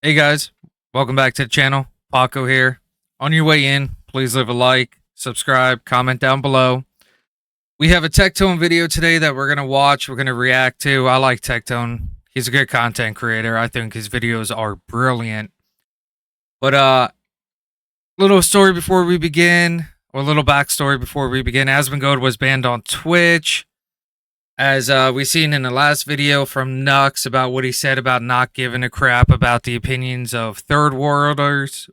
Hey guys, welcome back to the channel. Paco here. On your way in, please leave a like, subscribe, comment down below. We have a Tectone video today that we're going to watch, we're going to react to. I like Tectone. He's a good content creator. I think his videos are brilliant. But little story before we begin, or a little backstory before we begin. Asmongold was banned on Twitch. As we seen in the last video from Nux about what he said about not giving a crap about the opinions of third worlders.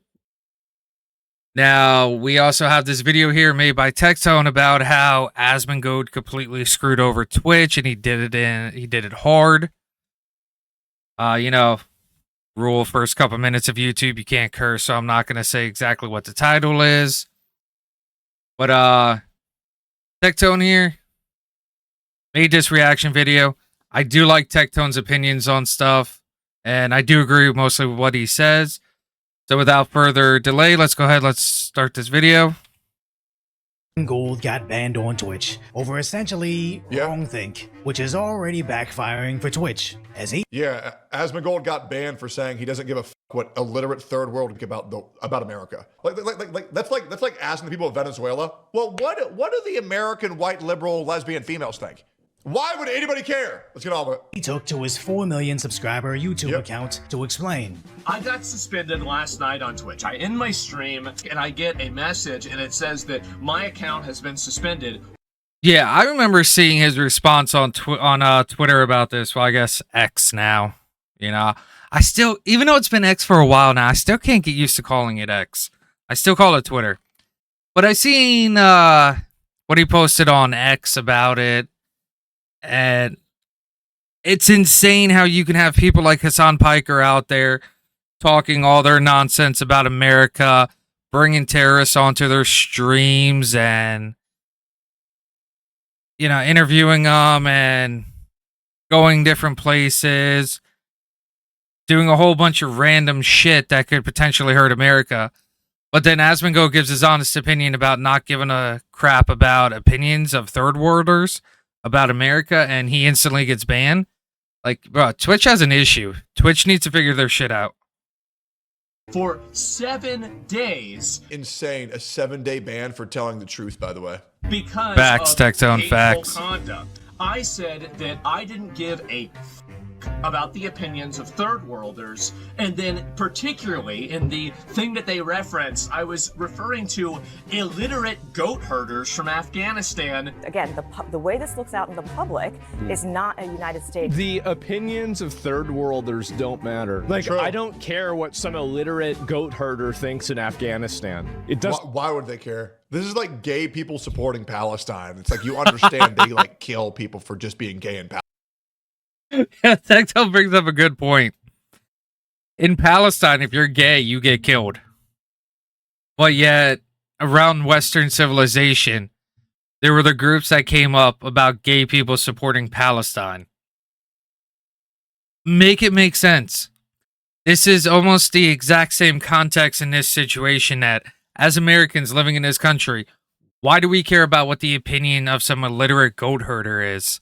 Now, we also have this video here made by Tectone about how Asmongold completely screwed over Twitch and he did it hard. Rule first couple minutes of YouTube, you can't curse, so I'm not gonna say exactly what the title is. But Tectone here made this reaction video. I do like Tectone's opinions on stuff, and I do agree mostly with what he says. So without further delay, let's go ahead, let's start this video. Gold got banned on Twitch over essentially wrongthink, which is already backfiring for Twitch, as he Asmongold got banned for saying he doesn't give a f what illiterate third world think about America. Like that's like asking the people of Venezuela, well, what do the American white liberal lesbian females think? Why would anybody care? Let's get on with it. He took to his 4 million subscriber YouTube account to explain. I got suspended last night on Twitch. I end my stream and I get a message and it says that my account has been suspended. Yeah, I remember seeing his response on Twitter about this. Well, I guess X now. You know, I still, even though it's been X for a while now, I still can't get used to calling it X. I still call it Twitter. But I seen what he posted on X about it. And it's insane how you can have people like Hasan Piker out there talking all their nonsense about America, bringing terrorists onto their streams and, you know, interviewing them and going different places, doing a whole bunch of random shit that could potentially hurt America. But then Asmongold gives his honest opinion about not giving a crap about opinions of third worlders about America, and he instantly gets banned. Like, bro, Twitch has an issue. Twitch needs to figure their shit out. For 7 days. Insane. A 7-day ban for telling the truth, by the way. Because facts, of Tectone, hateful facts. conduct. I said that I didn't give a about the opinions of third worlders, and then particularly in the thing that they reference, I was referring to illiterate goat herders from Afghanistan. Again, the way this looks out in the public is not a United States. The opinions of third worlders don't matter. Like, True. I don't care what some illiterate goat herder thinks in Afghanistan. It does. Why would they care? This is like gay people supporting Palestine. It's like, you understand they like kill people for just being gay in Palestine. Yeah, Tectone brings up a good point. In Palestine, if you're gay, you get killed. But yet, around Western civilization, there were the groups that came up about gay people supporting Palestine. Make it make sense. This is almost the exact same context in this situation that, as Americans living in this country, why do we care about what the opinion of some illiterate goat herder is?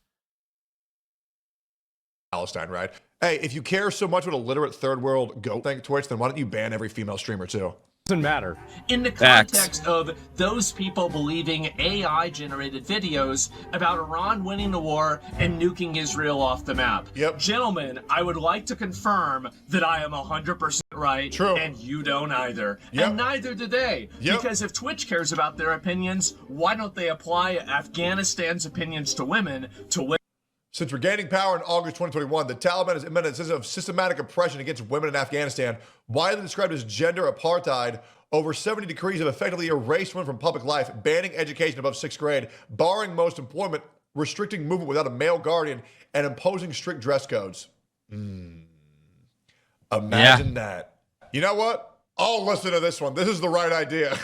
Palestine, right? Hey, if you care so much what a literate third world goat think Twitch, then why don't you ban every female streamer too? Doesn't matter. In the context of those people believing AI-generated videos about Iran winning the war and nuking Israel off the map. Yep. Gentlemen, I would like to confirm that I am 100% right. True. And you don't either. Yep. And neither do they. Yep. Because if Twitch cares about their opinions, why don't they apply Afghanistan's opinions to women to women? Since regaining power in August 2021, the Taliban has implemented a system of systematic oppression against women in Afghanistan, widely described as gender apartheid. Over 70 decrees have effectively erased women from public life, banning education above 6th grade, barring most employment, restricting movement without a male guardian, and imposing strict dress codes. Imagine that. You know what? I'll listen to this one. This is the right idea.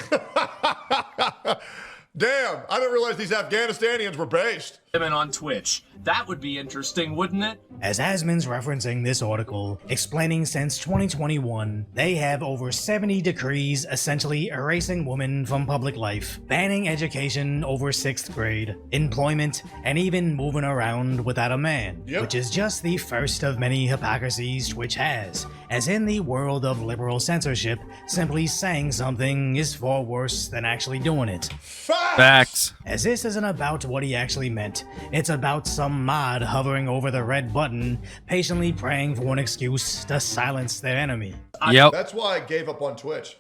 Damn, I didn't realize these Afghanistanians were based. women on Twitch. That would be interesting, wouldn't it? As Asmon's referencing this article, explaining since 2021, they have over 70 decrees essentially erasing women from public life, banning education over 6th grade, employment, and even moving around without a man, which is just the first of many hypocrisies Twitch has, as in the world of liberal censorship, simply saying something is far worse than actually doing it. Facts. As this isn't about what he actually meant, it's about some mod hovering over the red button, patiently praying for an excuse to silence their enemy. Yep. That's why I gave up on Twitch.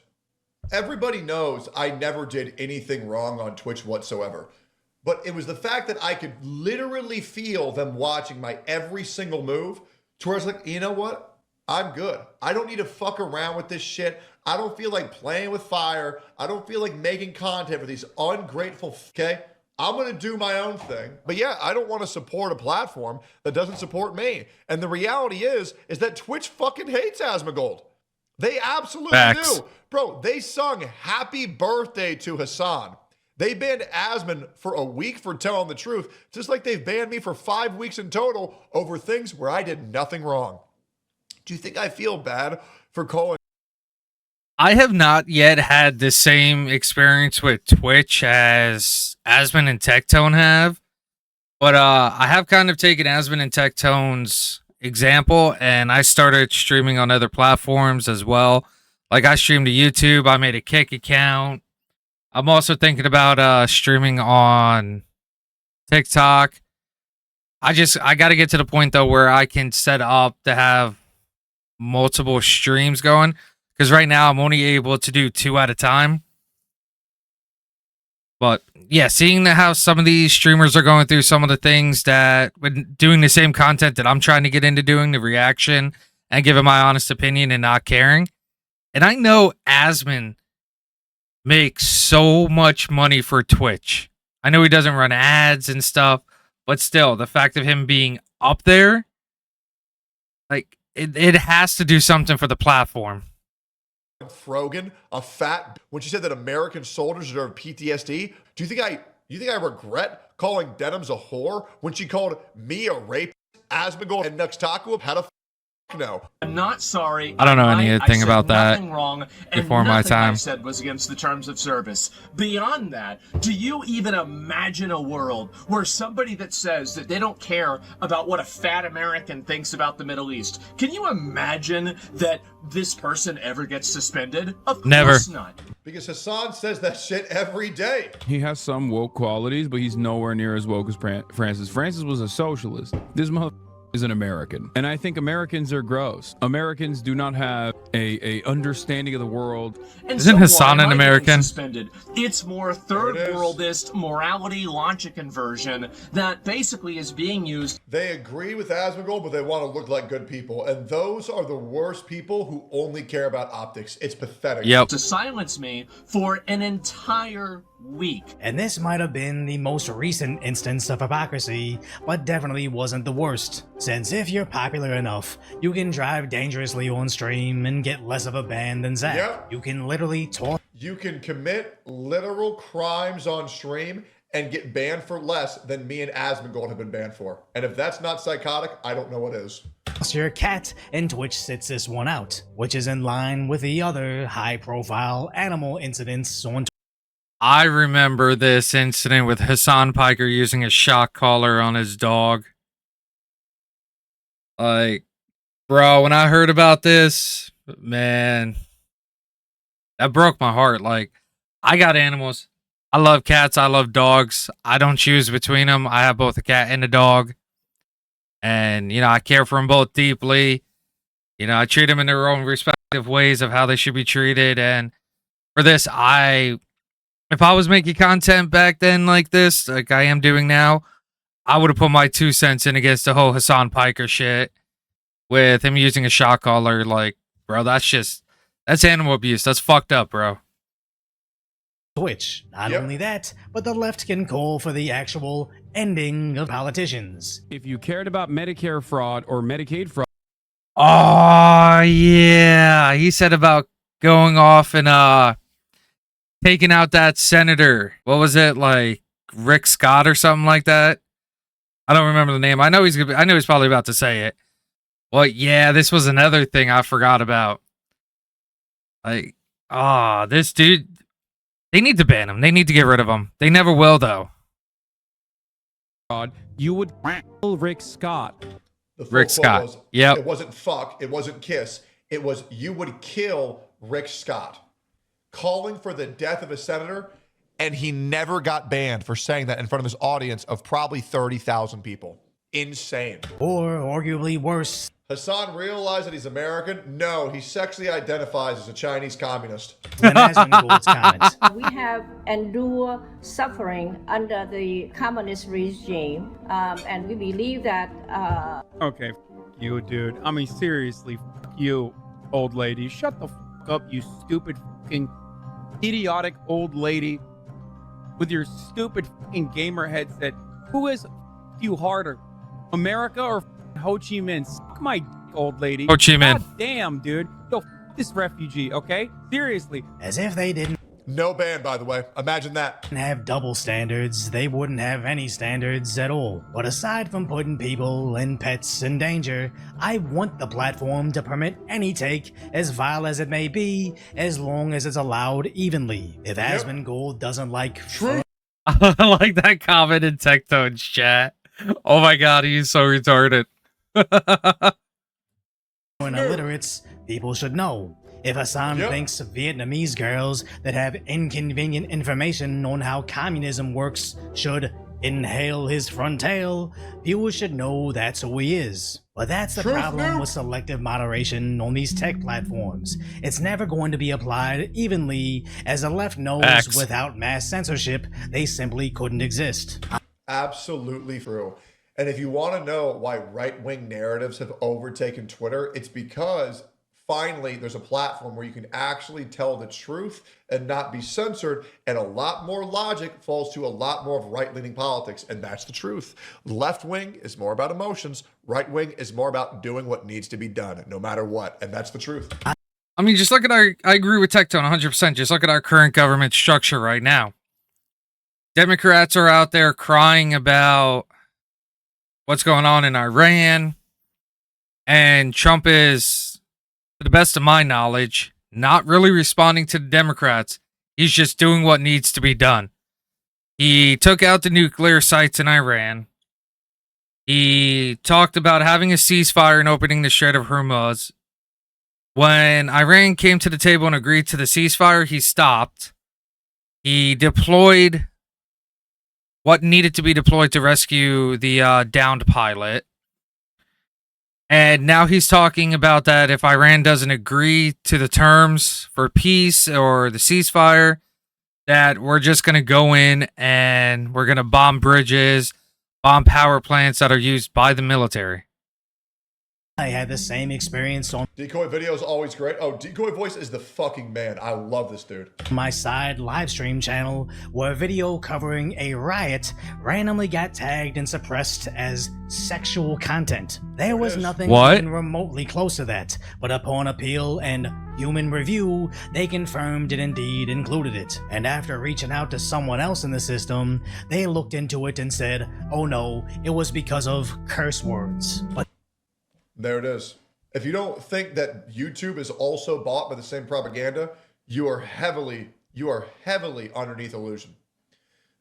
Everybody knows I never did anything wrong on Twitch whatsoever. But it was the fact that I could literally feel them watching my every single move to where I was like, you know what? I'm good. I don't need to fuck around with this shit. I don't feel like playing with fire. I don't feel like making content for these ungrateful, okay? I'm going to do my own thing. But yeah, I don't want to support a platform that doesn't support me. And the reality is that Twitch fucking hates Asmongold. They absolutely do. Bro, they sung happy birthday to Hasan. They banned Asmon for a week for telling the truth, just like they've banned me for 5 weeks in total over things where I did nothing wrong. Do you think I feel bad for calling? I have not yet had the same experience with Twitch as Asmon and Tectone have, but I have kind of taken Asmon and Tectone's example, and I started streaming on other platforms as well. Like I streamed to YouTube, I made a Kick account. I'm also thinking about streaming on TikTok. I got to get to the point though where I can set up to have multiple streams going, because right now I'm only able to do 2 at a time. But yeah, seeing how some of these streamers are going through some of the things that when doing the same content that I'm trying to get into doing, the reaction and giving my honest opinion and not caring. And I know Asmon makes so much money for Twitch. I know he doesn't run ads and stuff, but still, the fact of him being up there, like, it has to do something for the platform. Frogan, a fat, when she said that American soldiers deserve PTSD, do you think I regret calling Denims a whore when she called me a rapist? Asmongold and Nuxtaku had a no. I'm not sorry. I don't know anything I about that nothing wrong, and before my time. I said was against the terms of service. Beyond that, do you even imagine a world where somebody that says that they don't care about what a fat American thinks about the Middle East, can you imagine that this person ever gets suspended? Of course not. Because Hasan says that shit every day. He has some woke qualities, but he's nowhere near as woke as Francis. Francis was a socialist. This motherfucker is an American, and I think Americans are gross. Americans do not have a understanding of the world. And Isn't Hasan an American? Suspended. It's more third worldist morality logic conversion that basically is being used. They agree with Asmongold, but they want to look like good people, and those are the worst people who only care about optics. It's pathetic. Yep. To silence me for an entire week. And this might have been the most recent instance of hypocrisy, but definitely wasn't the worst. Since if you're popular enough, you can drive dangerously on stream and get less of a ban than Zach. Yep. You can literally talk. You can commit literal crimes on stream and get banned for less than me and Asmongold have been banned for. And if that's not psychotic, I don't know what is. Your cat, and Twitch sits this one out, which is in line with the other high-profile animal incidents on Twitch. I remember this incident with Hasan Piker using a shock collar on his dog. Like, bro, when I heard about this, man, that broke my heart. Like, I got animals. I love cats. I love dogs. I don't choose between them. I have both a cat and a dog. And, you know, I care for them both deeply. You know, I treat them in their own respective ways of how they should be treated. And for this, if I was making content back then like this, like I am doing now, I would have put my 2 cents in against the whole Hasan Piker shit with him using a shock collar. Like, bro, that's animal abuse. That's fucked up, bro. Twitch. Not only that, but the left can call for the actual ending of politicians. If you cared about Medicare fraud or Medicaid fraud. Oh, yeah. He said about going off and taking out that senator. What was it, like Rick Scott or something like that? I don't remember the name. I know he's probably about to say it. Well, yeah, this was another thing I forgot about. Like, this dude, they need to ban him. They need to get rid of him. They never will, though. You would kill Rick Scott. The full Rick quote Scott. was, Yep. It wasn't fuck. It wasn't kiss. It was you would kill Rick Scott. Calling for the death of a senator, and he never got banned for saying that in front of his audience of probably 30,000 people. Insane. Or arguably worse, Hasan realized that he's American? No, he sexually identifies as a Chinese communist. than Asmongold's comment. We have endured suffering under the communist regime, and we believe that Okay, you, dude. I mean, seriously, you, old lady. Shut the up, you stupid fucking idiotic old lady with your stupid fucking gamer headset. Who is you harder, America or Ho Chi Minh? Suck my dick, old lady. Ho Chi Minh. God damn, dude. Yo, this refugee, okay? Seriously. As if they didn't No ban, by the way. Imagine that. have double standards, they wouldn't have any standards at all. But aside from putting people and pets in danger, I want the platform to permit any take, as vile as it may be, as long as it's allowed evenly. If Asmongold doesn't like I like that comment in Tectone's chat. Oh my god, he's so retarded. foreign illiterates, people should know. If Hasan thinks Vietnamese girls that have inconvenient information on how communism works should inhale his frontal, viewers should know that's who he is. But that's the problem with selective moderation on these tech platforms. It's never going to be applied evenly, as the left knows without mass censorship, they simply couldn't exist. Absolutely true. And if you want to know why right-wing narratives have overtaken Twitter, it's because finally there's a platform where you can actually tell the truth and not be censored, and a lot more logic falls to a lot more of right-leaning politics, and that's the truth. Left-wing is more about emotions. Right-wing is more about doing what needs to be done, no matter what, and that's the truth. I mean, just look at I agree with Tectone 100%. Just look at our current government structure right now. Democrats are out there crying about what's going on in Iran, and Trump is, to the best of my knowledge, not really responding to the Democrats. He's just doing what needs to be done. He took out the nuclear sites in Iran. He talked about having a ceasefire and opening the Strait of Hormuz. When Iran came to the table and agreed to the ceasefire, he stopped. He deployed what needed to be deployed to rescue the downed pilot. And now he's talking about that if Iran doesn't agree to the terms for peace or the ceasefire, that we're just going to go in and we're going to bomb bridges, bomb power plants that are used by the military. I had the same experience on Decoy video is always great. Oh, Decoy Voice is the fucking man. I love this dude. my side livestream channel, where a video covering a riot randomly got tagged and suppressed as sexual content. There was nothing even remotely close to that, but upon appeal and human review, they confirmed it indeed included it. And after reaching out to someone else in the system, they looked into it and said, oh no, it was because of curse words. But There it is. If you don't think that YouTube is also bought by the same propaganda, you are heavily underneath illusion.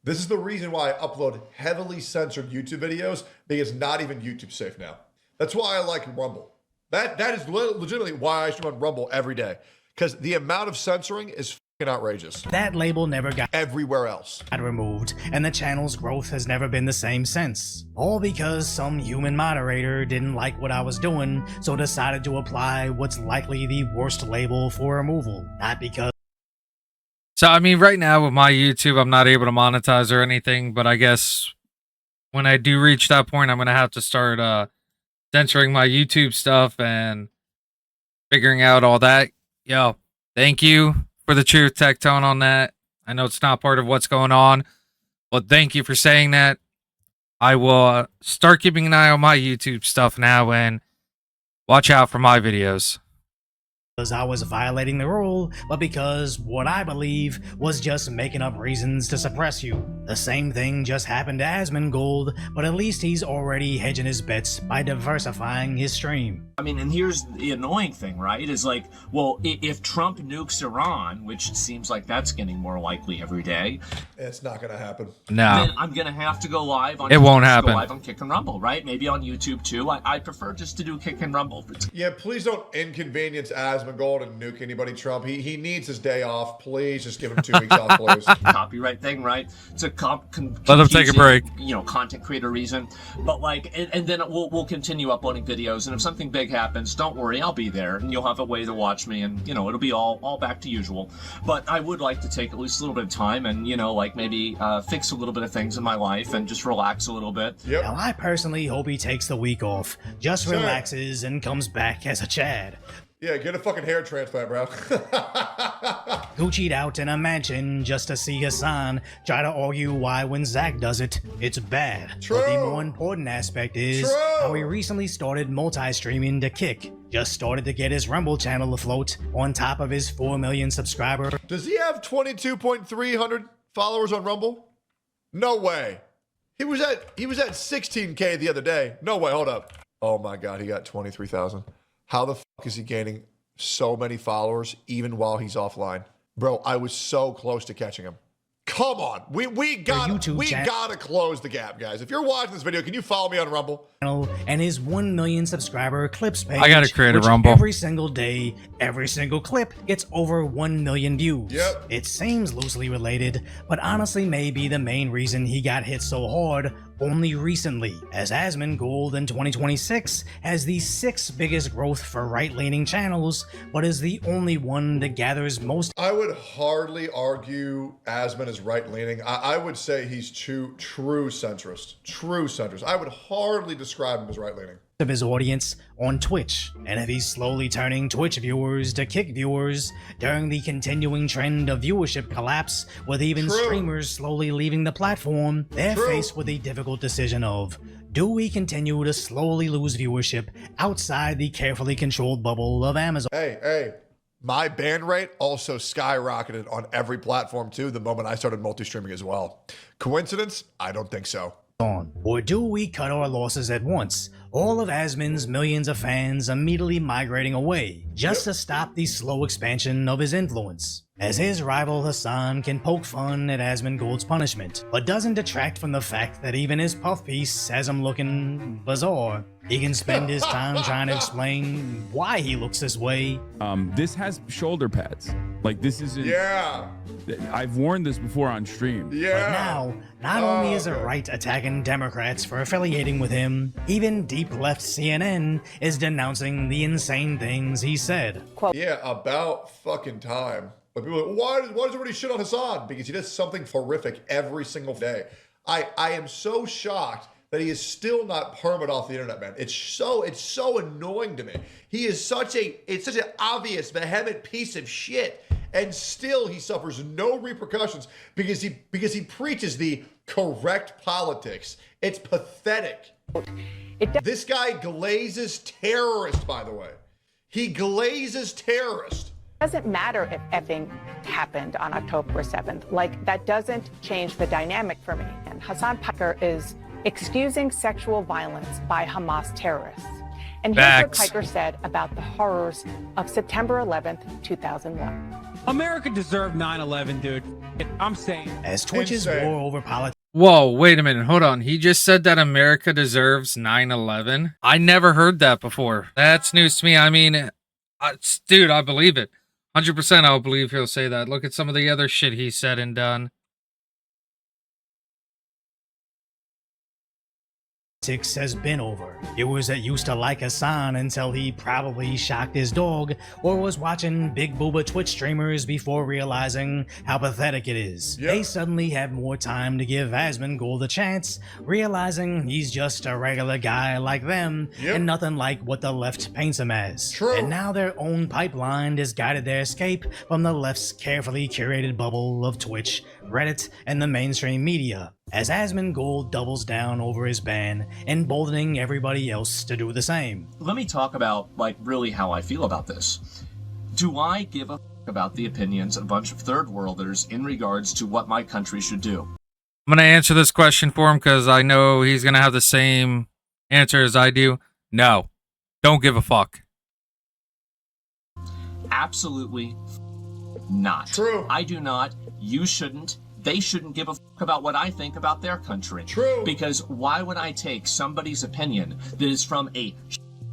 This is the reason why I upload heavily censored YouTube videos, because not even YouTube safe now. That's why I like Rumble. That is legitimately why I stream on Rumble every day, because the amount of censoring is fucking outrageous. that label never got Everywhere else. removed, and the channel's growth has never been the same since. All because some human moderator didn't like what I was doing, so decided to apply what's likely the worst label for removal. Not because So, I mean, right now with my YouTube, I'm not able to monetize or anything, but I guess when I do reach that point, I'm going to have to start censoring my YouTube stuff and figuring out all that. Yo, thank you for the truth, Tectone, on that. I know it's not part of what's going on, but thank you for saying that. I will start keeping an eye on my YouTube stuff now and watch out for my videos. I was violating the rule, but because what I believe was just making up reasons to suppress you. The same thing just happened to Asmongold, but at least he's already hedging his bets by diversifying his stream. I mean, and here's the annoying thing, right? Is like, well, if Trump nukes Iran, which seems like that's getting more likely every day, It's not gonna happen. No, then I'm gonna have to go live on. It won't go happen. live on Kick and Rumble, right? Maybe on YouTube too. I prefer just to do Kick and Rumble. Yeah, please don't inconvenience Asmongold and nuke anybody, Trump. He needs his day off. Please just give him 2 weeks off, please. Copyright thing, right? It's a let him take a break. Content creator reason. But like, and then we'll continue uploading videos. And if something big happens, don't worry, I'll be there, and you'll have a way to watch me, and it'll be all back to usual. But I would like to take at least a little bit of time and like maybe fix a little bit of things in my life and just relax a little bit. Yep. Now I personally hope he takes the week off, just relaxes and comes back as a Chad. Yeah, get a fucking hair transplant, bro. Gucci'd out in a mansion just to see Hasan try to argue why when Zach does it, it's bad. True. But the more important aspect is how he recently started multi-streaming to Kick. Just started to get his Rumble channel afloat on top of his 4 million subscriber. Does he have 22,300 followers on Rumble? No way. He was at 16K the other day. No way, hold up. Oh my God, he got 23,000. How the fuck is he gaining so many followers even while he's offline? Bro, I was so close to catching him. Come on. We gotta close the gap, guys. If you're watching this video, can you follow me on Rumble? And his 1 million subscriber clips page. I gotta create a which Rumble. Every single day, every single clip gets over 1 million views. Yep. It seems loosely related, but honestly may be the main reason he got hit so hard only recently, as Asmongold in 2026 has the 6th biggest growth for right-leaning channels, but is the only one that gathers most. I would hardly argue Asmon is right-leaning. I would say he's true centrist. True centrist. I would hardly describe him as right-leaning. Of his audience on Twitch, and if he's slowly turning Twitch viewers to Kick viewers during the continuing trend of viewership collapse, with even streamers slowly leaving the platform, they're faced with a difficult decision of, do we continue to slowly lose viewership outside the carefully controlled bubble of Amazon? Hey, my ban rate also skyrocketed on every platform too the moment I started multi-streaming as well. Coincidence? I don't think so. Or do we cut our losses at once, all of Asmon's millions of fans immediately migrating away, just to stop the slow expansion of his influence? As his rival Hasan can poke fun at Asmongold's punishment, but doesn't detract from the fact that even his puff piece has him looking bizarre. He can spend his time trying to explain why he looks this way. This has shoulder pads. Like, this isn't... Yeah. I've worn this before on stream. Yeah. But now, not only is the right attacking Democrats for affiliating with him, even deep left CNN is denouncing the insane things he said. Yeah, about fucking time. But people are like, why does everybody shit on Hasan? Because he does something horrific every single day. I am so shocked that he is still not permit off the internet, man. It's so annoying to me. He is such an obvious vehement piece of shit, and still he suffers no repercussions because he preaches the correct politics. It's pathetic. This guy glazes terrorist, by the way. He glazes terrorist. Doesn't matter if effing happened on October 7th. Like, that doesn't change the dynamic for me. And Hasan Piker is excusing sexual violence by Hamas terrorists. And here's what Piker said about the horrors of September 11th, 2001. America deserved 9/11, dude. I'm saying. As Twitch's war over politics. Whoa, wait a minute. Hold on. He just said that America deserves 9/11. I never heard that before. That's news to me. I mean, dude, I believe it. 100% I'll believe he'll say that. Look at some of the other shit he said and done. Has been over. Viewers that used to like Hasan until he probably shocked his dog or was watching big booba Twitch streamers before realizing how pathetic it is. Yep. They suddenly have more time to give Asmongold a chance, realizing he's just a regular guy like them and nothing like what the left paints him as. True. And now their own pipeline has guided their escape from the left's carefully curated bubble of Twitch, Reddit, and the mainstream media, as Asmongold doubles down over his ban, emboldening everybody else to do the same. Let me talk about, like, really how I feel about this. Do I give a about the opinions of a bunch of third worlders in regards to what my country should do? I'm going to answer this question for him because I know he's going to have the same answer as I do. No, don't give a fuck. Absolutely not. True. I do not. You shouldn't. They shouldn't give a fuck about what I think about their country. True. Because why would I take somebody's opinion that is from a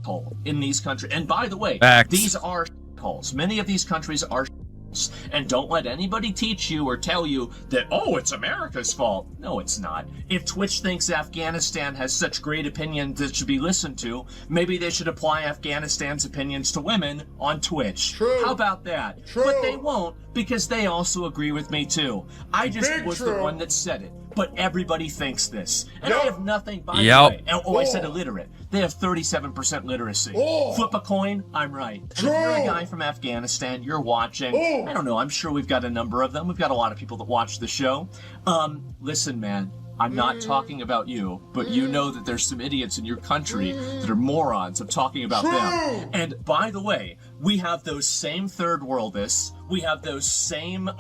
hole in these countries? And by the way, Facts. these are holes. Many of these countries are holes. And don't let anybody teach you or tell you that, oh, it's America's fault. No, it's not. If Twitch thinks Afghanistan has such great opinions that should be listened to, maybe they should apply Afghanistan's opinions to women on Twitch. True. How about that? True. But they won't, because they also agree with me too. I just Big was true. the one that said it. But everybody thinks this. And Yep. I have nothing by the Yep. way. Oh, I said illiterate. They have 37% literacy. Oh. Flip a coin, I'm right. And True. if you're a guy from Afghanistan, you're watching. Oh. I don't know, I'm sure we've got a number of them. We've got a lot of people that watch the show. Listen, man, I'm not talking about you, but you know that there's some idiots in your country that are morons. I'm talking about them. And by the way, we have those same third worldists. We have those same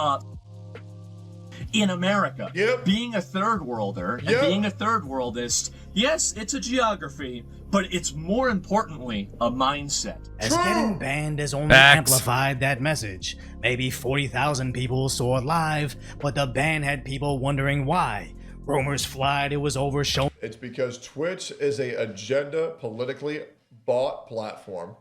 in America. Yep. Being a third worlder and Yep. being a third worldist, yes, it's a geography, but it's more importantly a mindset. As getting banned has only Facts. amplified that message. Maybe 40,000 people saw it live, but the ban had people wondering why. Rumors flied it was overshown. It's because Twitch is a agenda politically bought platform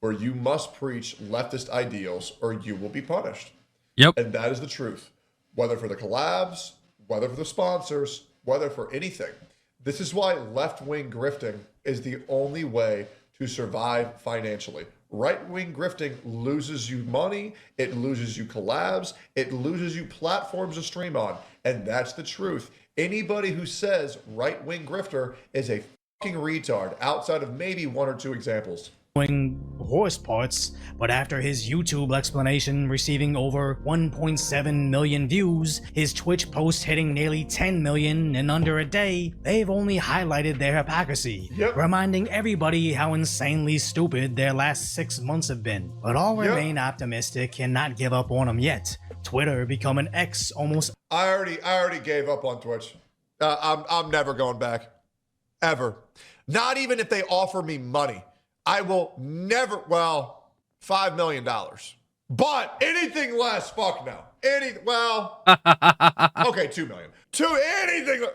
where you must preach leftist ideals or you will be punished. Yep. And that is the truth. Whether for the collabs, whether for the sponsors, whether for anything. This is why left-wing grifting is the only way to survive financially. Right-wing grifting loses you money, it loses you collabs, it loses you platforms to stream on. And that's the truth. Anybody who says right-wing grifter is a fucking retard outside of maybe one or two examples. Horse parts, but after his YouTube explanation receiving over 1.7 million views, his Twitch post hitting nearly 10 million in under a day, they've only highlighted their hypocrisy, Yep. reminding everybody how insanely stupid their last 6 months have been. But all Yep. remain optimistic and not give up on them yet. Twitter become an X almost I already gave up on Twitch. I'm never going back. Ever. Not even if they offer me money. I will never, well, $5 million. But anything less, fuck no. Okay, 2 million. Anything.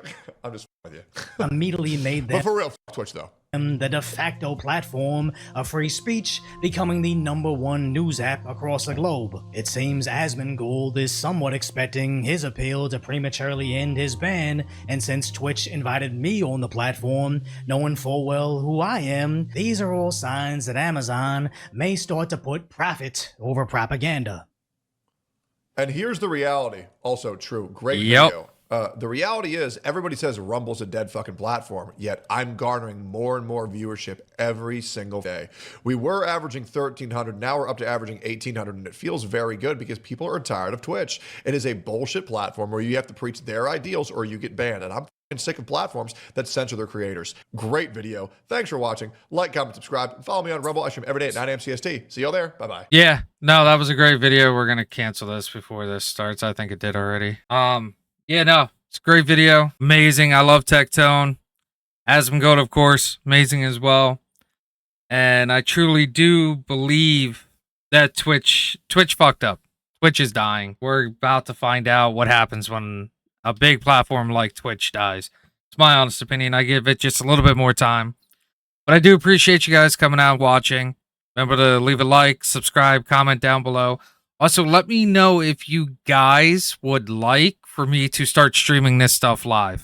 I'm just with you. immediately made But them for real, fuck Twitch though. the de facto platform of free speech, becoming the #1 news app across the globe. It seems Asmongold is somewhat expecting his appeal to prematurely end his ban, and since Twitch invited me on the platform, knowing full well who I am, these are all signs that Amazon may start to put profit over propaganda. And here's the reality. Also true. Great Yep. video. The reality is everybody says Rumble's a dead fucking platform, yet I'm garnering more and more viewership every single day. We were averaging 1,300, now we're up to averaging 1,800, and it feels very good because people are tired of Twitch. It is a bullshit platform where you have to preach their ideals or you get banned, and I'm fucking sick of platforms that censor their creators. Great video. Thanks for watching. Like, comment, subscribe, and follow me on Rumble. I stream every day at 9 a.m. CST. See y'all there. Bye-bye. Yeah, no, that was a great video. We're gonna cancel this before this starts. I think it did already. Yeah, no, it's a great video. Amazing. I love Tectone. Asmongold, of course, amazing as well. And I truly do believe that Twitch fucked up. Twitch is dying. We're about to find out what happens when a big platform like Twitch dies. It's my honest opinion. I give it just a little bit more time. But I do appreciate you guys coming out and watching. Remember to leave a like, subscribe, comment down below. Also, let me know if you guys would like for me to start streaming this stuff live.